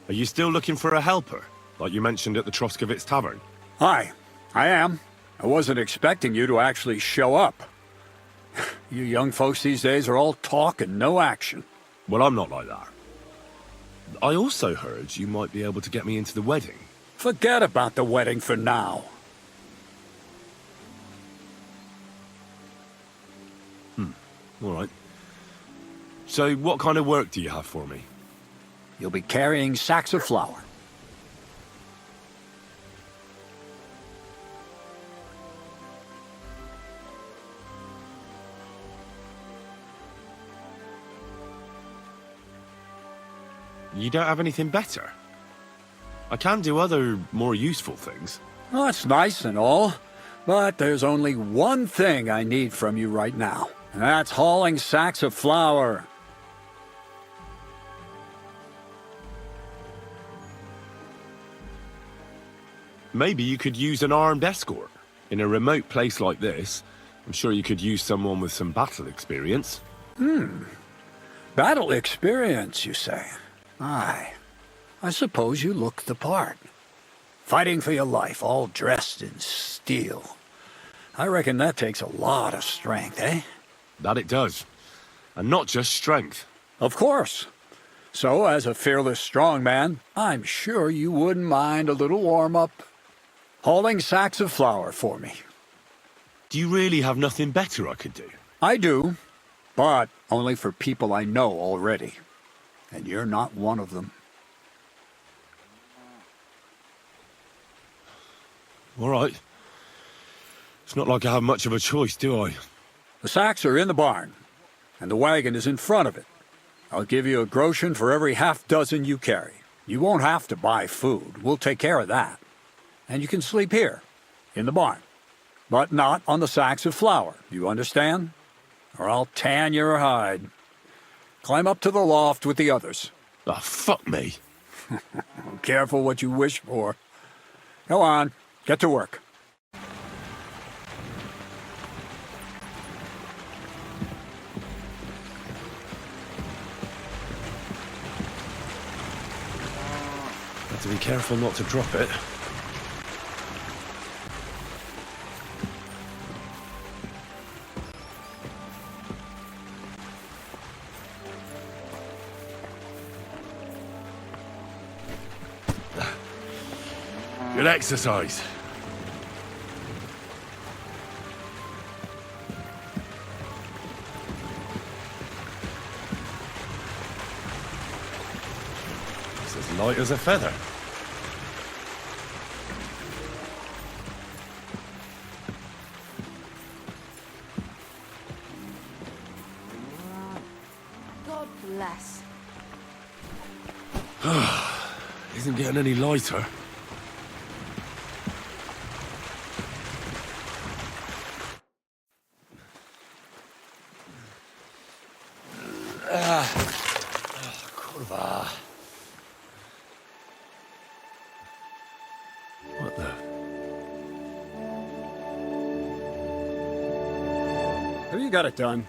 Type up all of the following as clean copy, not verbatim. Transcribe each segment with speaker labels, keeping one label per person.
Speaker 1: Are you still looking for a helper, like you mentioned at the Troskowitz tavern?
Speaker 2: Hi, I am. I wasn't expecting you to actually show up. You young folks these days are all talk and no action.
Speaker 1: Well, I'm not like that. I also heard you might be able to get me into the wedding.
Speaker 2: Forget about the wedding for now.
Speaker 1: All right. So what kind of work do you have for me?
Speaker 2: You'll be carrying sacks of flour.
Speaker 1: You don't have anything better? I can do other, more useful things.
Speaker 2: Well, that's nice and all, but there's only one thing I need from you right now, and that's hauling sacks of flour.
Speaker 1: Maybe you could use an armed escort. In a remote place like this, I'm sure you could use someone with some battle experience.
Speaker 2: Battle experience, you say? Aye. I suppose you look the part. Fighting for your life, all dressed in steel. I reckon that takes a lot of strength, eh?
Speaker 1: That it does. And not just strength.
Speaker 2: Of course. So, as a fearless strong man, I'm sure you wouldn't mind a little warm-up. Hauling sacks of flour for me.
Speaker 1: Do you really have nothing better I could do?
Speaker 2: I do, but only for people I know already. And you're not one of them.
Speaker 1: All right. It's not like I have much of a choice, do I?
Speaker 2: The sacks are in the barn, and the wagon is in front of it. I'll give you a groschen for every half dozen you carry. You won't have to buy food. We'll take care of that. And you can sleep here, in the barn. But not on the sacks of flour, you understand? Or I'll tan your hide. Climb up to the loft with the others.
Speaker 1: Ah, fuck me.
Speaker 2: Careful what you wish for. Go on, get to work.
Speaker 1: Have to be careful not to drop it. Good exercise. It's as light as a feather.
Speaker 3: God bless.
Speaker 1: Isn't getting any lighter. Kurwa. What the?
Speaker 2: Have you got it done?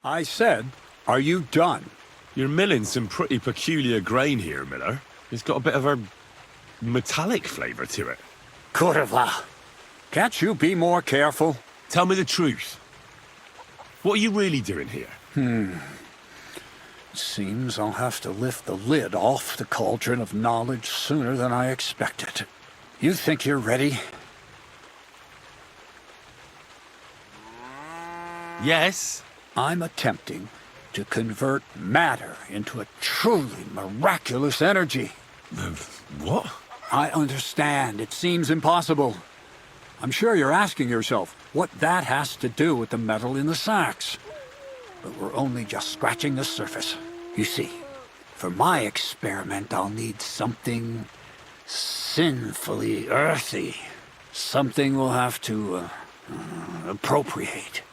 Speaker 2: I said, are you done?
Speaker 1: You're milling some pretty peculiar grain here, Miller. It's got a bit of a metallic flavour to it.
Speaker 2: Kurwa. Can't you be more careful?
Speaker 1: Tell me the truth. What are you really doing here?
Speaker 2: Seems I'll have to lift the lid off the cauldron of knowledge sooner than I expected. You think you're ready?
Speaker 1: Yes.
Speaker 2: I'm attempting to convert matter into a truly miraculous energy.
Speaker 1: What?
Speaker 2: I understand. It seems impossible. I'm sure you're asking yourself what that has to do with the metal in the sacks. But we're only just scratching the surface. You see, for my experiment, I'll need something sinfully earthy. Something we'll have to appropriate.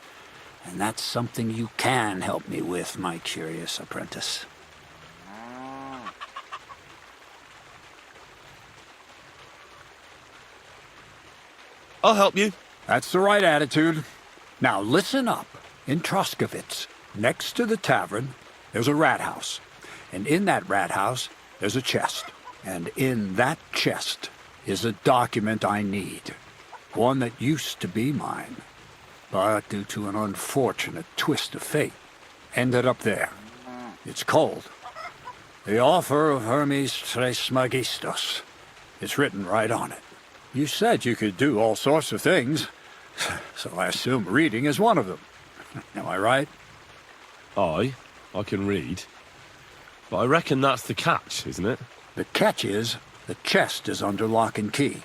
Speaker 2: And that's something you can help me with, my curious apprentice.
Speaker 1: I'll help you.
Speaker 2: That's the right attitude. Now listen up. In Troskowitz, next to the tavern, there's a rat house. And in that rat house, there's a chest. And in that chest is a document I need. One that used to be mine. But due to an unfortunate twist of fate, ended up there. It's called The Offer of Hermes Trismegistus. It's written right on it. You said you could do all sorts of things, so I assume reading is one of them. Am I right?
Speaker 1: I can read. But I reckon that's the catch, isn't it?
Speaker 2: The catch is, the chest is under lock and key,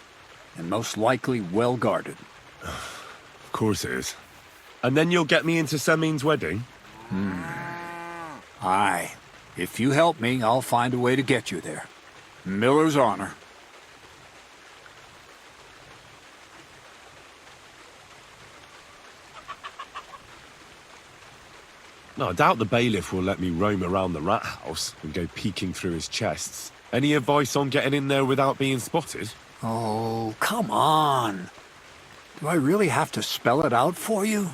Speaker 2: and most likely well guarded.
Speaker 1: Of course it is. And then you'll get me into Semine's wedding?
Speaker 2: Aye. If you help me, I'll find a way to get you there. Miller's honor.
Speaker 1: No, I doubt the bailiff will let me roam around the rat house and go peeking through his chests. Any advice on getting in there without being spotted?
Speaker 2: Oh, come on. Do I really have to spell it out for you?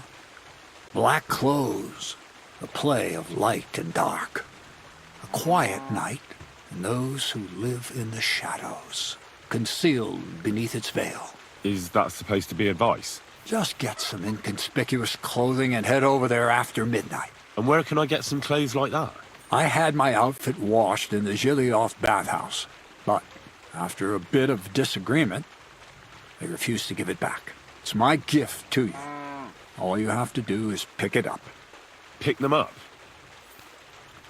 Speaker 2: Black clothes, a play of light and dark. A quiet night, and those who live in the shadows, concealed beneath its veil.
Speaker 1: Is that supposed to be advice?
Speaker 2: Just get some inconspicuous clothing and head over there after midnight.
Speaker 1: And where can I get some clothes like that?
Speaker 2: I had my outfit washed in the Gilioff bathhouse, but after a bit of disagreement, they refused to give it back. It's my gift to you. All you have to do is pick it up.
Speaker 1: Pick them up?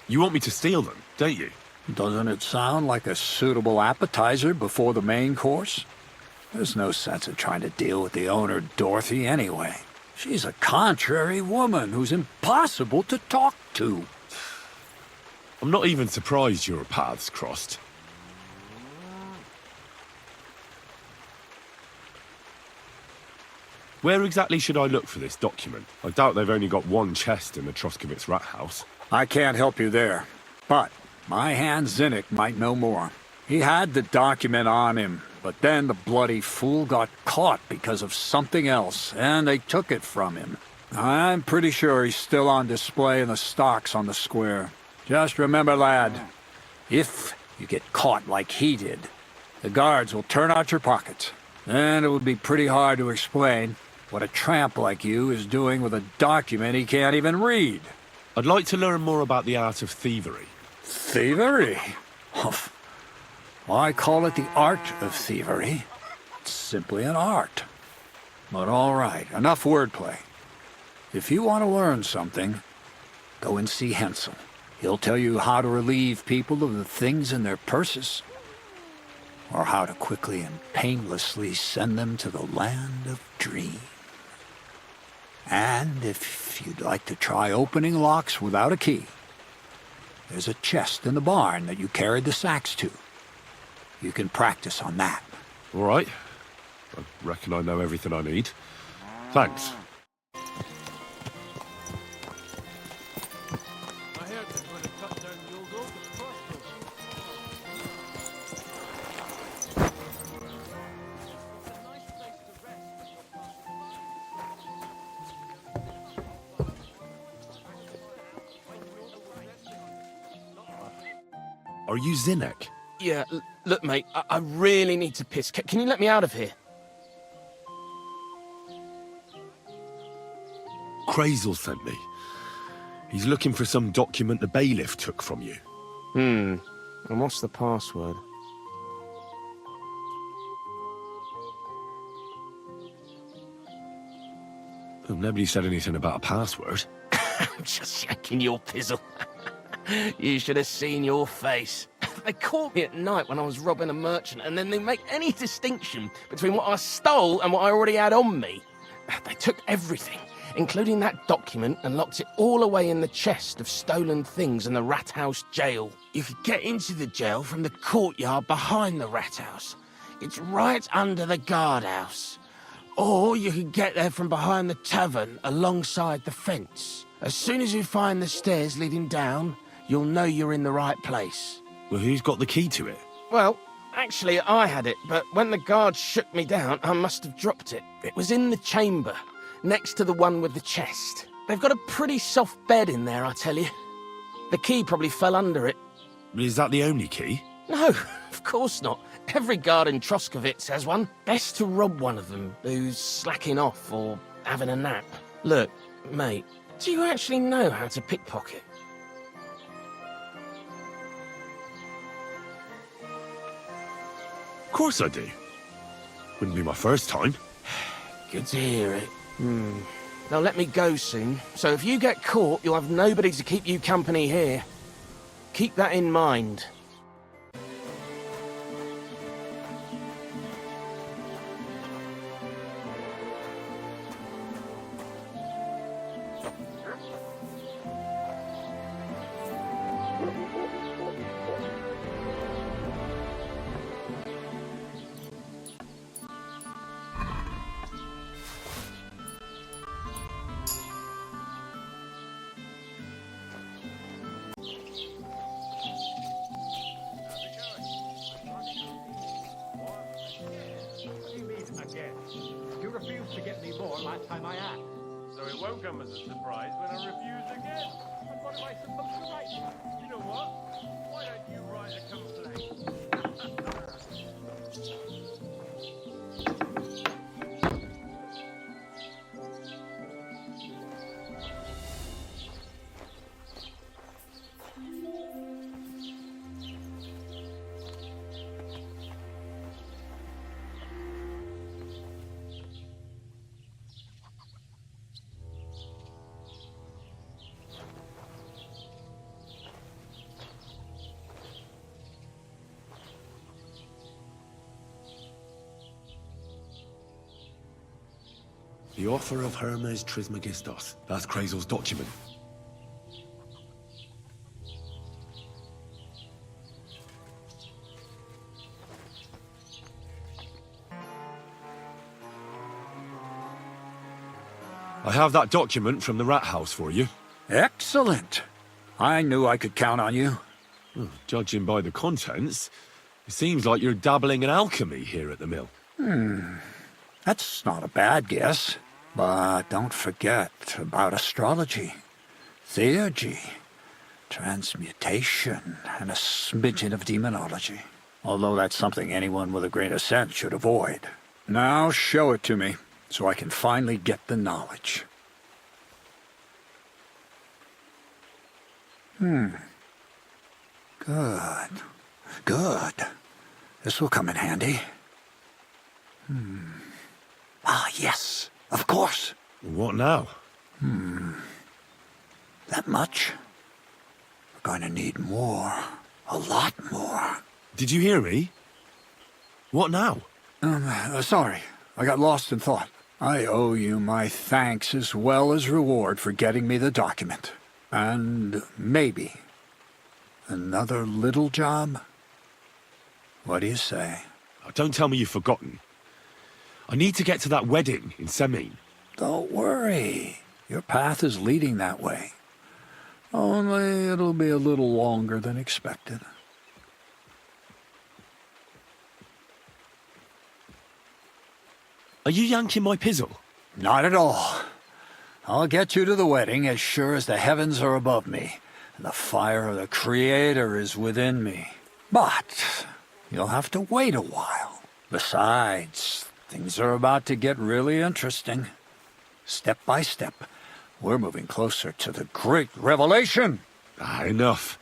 Speaker 1: You want me to steal them, don't you?
Speaker 2: Doesn't it sound like a suitable appetizer before the main course? There's no sense in trying to deal with the owner, Dorothy, anyway. She's a contrary woman who's impossible to talk to.
Speaker 1: I'm not even surprised your paths crossed. Where exactly should I look for this document? I doubt they've only got one chest in the Troskowitz rat house.
Speaker 2: I can't help you there, but my hand Zinnik might know more. He had the document on him, but then the bloody fool got caught because of something else, and they took it from him. I'm pretty sure he's still on display in the stocks on the square. Just remember, lad, if you get caught like he did, the guards will turn out your pockets, and it would be pretty hard to explain what a tramp like you is doing with a document he can't even read.
Speaker 1: I'd like to learn more about the art of thievery.
Speaker 2: Thievery? Humph. Why call it the art of thievery? It's simply an art. But all right, enough wordplay. If you want to learn something, go and see Hensel. He'll tell you how to relieve people of the things in their purses, or how to quickly and painlessly send them to the land of dreams. And if you'd like to try opening locks without a key, there's a chest in the barn that you carried the sacks to. You can practice on that.
Speaker 1: All right. I reckon I know everything I need. Thanks. Are you Zinnik?
Speaker 4: Yeah, look, mate, I really need to piss. Can you let me out of here?
Speaker 1: Kreyzl sent me. He's looking for some document the bailiff took from you.
Speaker 4: And what's the password?
Speaker 1: Oh, nobody said anything about a password.
Speaker 4: I'm just shaking your pizzle. You should have seen your face. They caught me at night when I was robbing a merchant, and then they make any distinction between what I stole and what I already had on me. They took everything, including that document, and locked it all away in the chest of stolen things in the rat house jail. You could get into the jail from the courtyard behind the rat house. It's right under the guardhouse. Or you could get there from behind the tavern alongside the fence. As soon as you find the stairs leading down, you'll know you're in the right place.
Speaker 1: Well, who's got the key to it?
Speaker 4: Well, actually, I had it, but when the guards shook me down, I must have dropped it. It was in the chamber, next to the one with the chest. They've got a pretty soft bed in there, I tell you. The key probably fell under it.
Speaker 1: Is that the only key?
Speaker 4: No, of course not. Every guard in Troskowitz has one. Best to rob one of them who's slacking off or having a nap. Look, mate, do you actually know how to pickpocket?
Speaker 1: Of course I do. Wouldn't be my first time.
Speaker 4: Good to hear it. Now let me go soon, so if you get caught, you'll have nobody to keep you company here. Keep that in mind.
Speaker 5: You refused to get me more last time I asked.
Speaker 6: So it won't come as a surprise when I refuse again.
Speaker 5: But what am I supposed to write?
Speaker 6: You know what? Why don't you write a complaint?
Speaker 1: The offer of Hermes Trismegistos. That's Kreyzl's document. I have that document from the rat house for you.
Speaker 2: Excellent. I knew I could count on you.
Speaker 1: Judging by the contents, it seems like you're dabbling in alchemy here at the mill.
Speaker 2: That's not a bad guess. But don't forget about astrology, theurgy, transmutation, and a smidgen of demonology. Although that's something anyone with a grain of sense should avoid. Now show it to me, so I can finally get the knowledge. Good. Good. This will come in handy. Ah, yes. Of course.
Speaker 1: What now?
Speaker 2: That much? We're going to need more. A lot more.
Speaker 1: Did you hear me? What now?
Speaker 2: Sorry. I got lost in thought. I owe you my thanks as well as reward for getting me the document. And maybe another little job? What do you say?
Speaker 1: Don't tell me you've forgotten. I need to get to that wedding in Semine.
Speaker 2: Don't worry. Your path is leading that way. Only it'll be a little longer than expected.
Speaker 1: Are you yanking my pizzle?
Speaker 2: Not at all. I'll get you to the wedding as sure as the heavens are above me, and the fire of the Creator is within me. But you'll have to wait a while. Besides, things are about to get really interesting. Step by step, we're moving closer to the great revelation.
Speaker 1: Enough.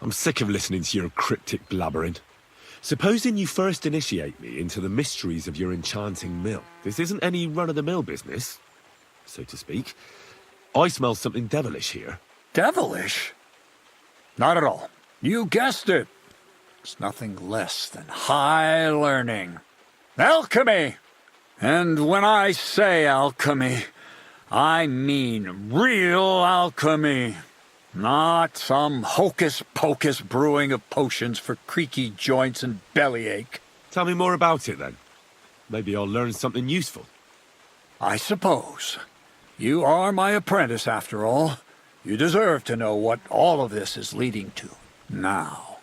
Speaker 1: I'm sick of listening to your cryptic blabbering. Supposing you first initiate me into the mysteries of your enchanting mill. This isn't any run-of-the-mill business, so to speak. I smell something devilish here.
Speaker 2: Devilish? Not at all. You guessed it. It's nothing less than high learning. Alchemy! And when I say alchemy, I mean real alchemy. Not some hocus-pocus brewing of potions for creaky joints and bellyache.
Speaker 1: Tell me more about it, then. Maybe I'll learn something useful.
Speaker 2: I suppose. You are my apprentice, after all. You deserve to know what all of this is leading to. Now,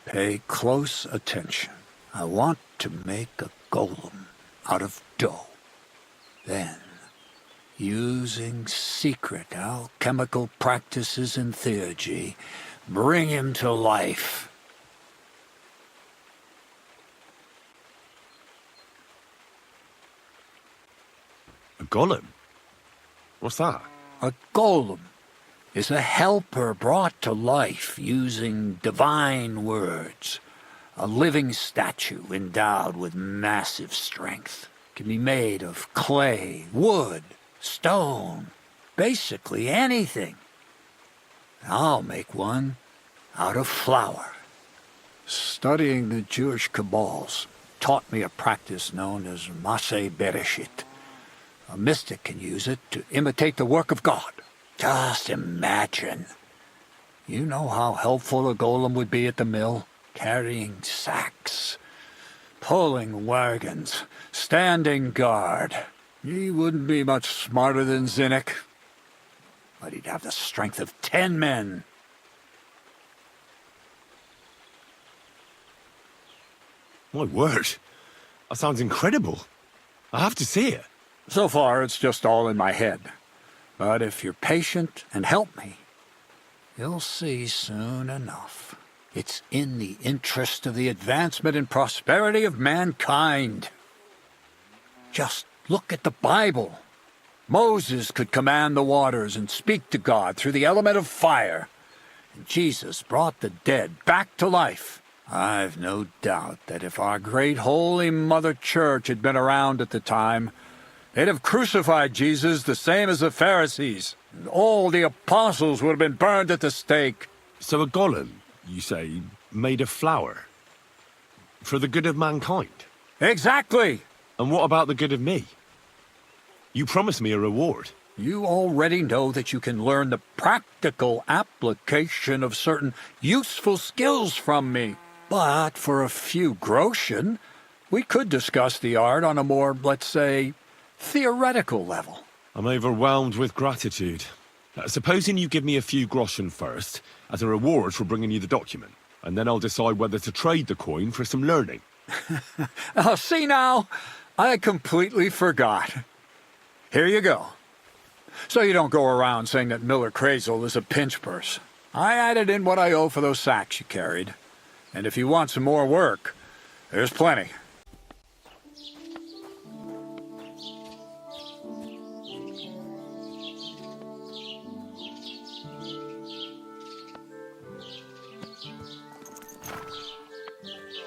Speaker 2: pay close attention. I want to make a golem out of dough. Then, using secret alchemical practices and theurgy, bring him to life.
Speaker 1: A golem? What's that?
Speaker 2: A golem is a helper brought to life using divine words. A living statue endowed with massive strength. Can be made of clay, wood, stone, basically anything. I'll make one out of flour. Studying the Jewish Kabbals taught me a practice known as Maseh Bereshit. A mystic can use it to imitate the work of God. Just imagine. You know how helpful a golem would be at the mill? Carrying sacks, pulling wagons, standing guard. He wouldn't be much smarter than Zinnik, but he'd have the strength of 10 men.
Speaker 1: My word. That sounds incredible. I have to see it.
Speaker 2: So far, it's just all in my head. But if you're patient and help me, you'll see soon enough. It's in the interest of the advancement and prosperity of mankind. Just look at the Bible. Moses could command the waters and speak to God through the element of fire. And Jesus brought the dead back to life. I've no doubt that if our great Holy Mother Church had been around at the time, they'd have crucified Jesus the same as the Pharisees. And all the apostles would have been burned at the stake.
Speaker 1: So a golem, you say, made of flour? For the good of mankind?
Speaker 2: Exactly!
Speaker 1: And what about the good of me? You promised me a reward.
Speaker 2: You already know that you can learn the practical application of certain useful skills from me. But for a few groschen, we could discuss the art on a more, let's say, theoretical level.
Speaker 1: I'm overwhelmed with gratitude. Supposing you give me a few groschen first, as a reward for bringing you the document, and then I'll decide whether to trade the coin for some learning.
Speaker 2: Oh, see now? I completely forgot. Here you go. So you don't go around saying that Miller Kreyzl is a pinch purse. I added in what I owe for those sacks you carried. And if you want some more work, there's plenty.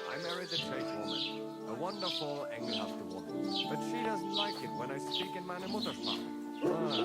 Speaker 6: I married a tradeswoman, a wonderful engelhafte woman, but she doesn't like it when I speak in my mother's tongue.